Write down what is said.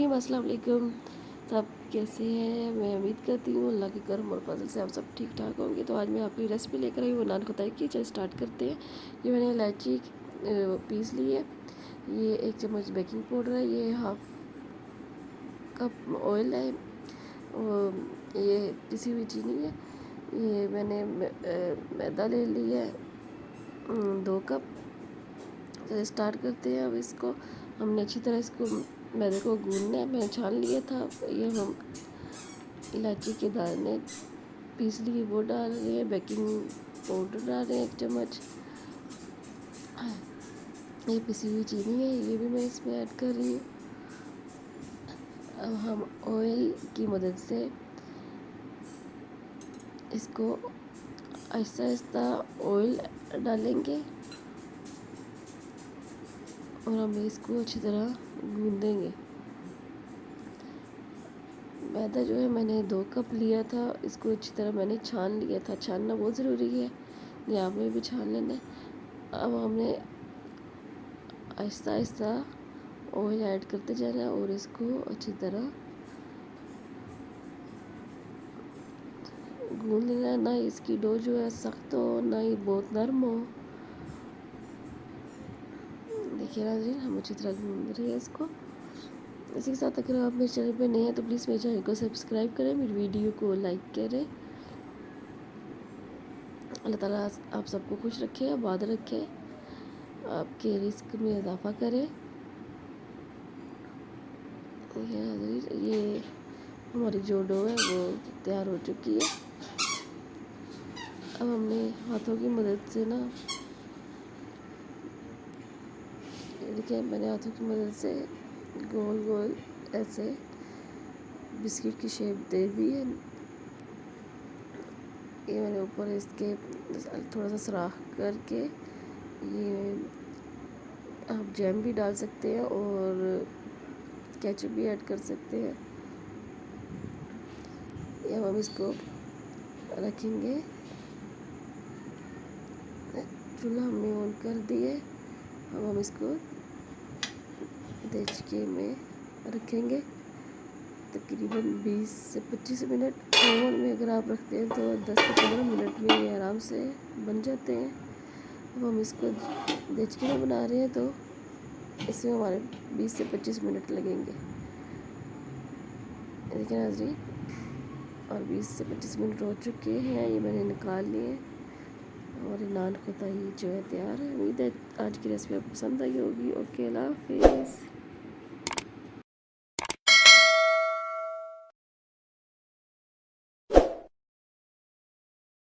बिस्मिल्लाहिर्रहमानिर्रहीम। अस्सलाम वालेकुम। सब कैसे हैं? मैं उम्मीद करती हूँ अल्लाह के करम और फजल से आप सब ठीक ठाक होंगे। तो आज मैं आपकी रेसिपी लेकर आई हूँ नान खताई की। चलिए स्टार्ट करते हैं। ये मैंने इलायची पीस ली है, ये 1 चम्मच बेकिंग पाउडर है, ये हाफ कप ऑयल है, और ये पिसी हुई चीनी है, ये मैंने मैदा ले लिया है 2 कप। चलिए स्टार्ट करते हैं। अब इसको हमने अच्छी तरह इसको मैदे को गूंदना है। मैंने छान लिया था। ये हम इलायची के दाने पीस लिए वो डाल रहे हैं, बेकिंग पाउडर डाल रहे हैं 1 चम्मच, ये पिसी हुई चीनी है, ये भी मैं इसमें ऐड कर रही हूँ। अब हम ऑयल की मदद से इसको आहिस्ता आहिस्ता ऑयल डालेंगे और हम इसको अच्छी तरह गूंदेंगे। मैदा जो है मैंने 2 कप लिया था, इसको अच्छी तरह मैंने छान लिया था। छानना बहुत ज़रूरी है, ये आपने भी छान लेना है। अब हमने आहिस्ता आहिस्ता ऑयल ऐड करते जाना है और इसको अच्छी तरह गूंद लेना है। ना इसकी डो जो है सख्त हो, ना ही बहुत नरम हो। देखिए ना जी, हम अच्छी तरह गूंद रहे हैं इसको। इसी के साथ अगर आप मेरे चैनल पर नए हैं तो प्लीज़ मेरे चैनल को सब्सक्राइब करें, मेरी वीडियो को लाइक करें। अल्लाह ताला आप सबको खुश रखे, आबाद रखे, आपके रिस्क में इजाफ़ा करे। ये हमारी जो डो है वो तैयार हो चुकी है। अब हमने हाथों की मदद से ना, देखिए मैंने हाथों की मदद से गोल गोल ऐसे बिस्किट की शेप दे दी है। ये मैंने ऊपर इसके थोड़ा सा सुराख करके, ये आप जैम भी डाल सकते हैं और केचप भी ऐड कर सकते हैं। ये हम इसको रखेंगे, चूल्हा हमने ऑन कर दिए। अब हम इसको देचके में रखेंगे तकरीबन 20 से 25 मिनट। ओवन में अगर आप रखते हैं तो 10 से 15 मिनट में ये आराम से बन जाते हैं। अब हम इसको देचके में बना रहे हैं तो इसमें हमारे 20 से 25 मिनट लगेंगे। देखिए नाज़रीन, और 20 से 25 मिनट हो चुके हैं, ये मैंने निकाल लिए और नान खताई जो है तैयार है। उम्मीद है आज की रेसिपी आपको पसंद आई होगी। ओके, अल्लाह हाफिज़।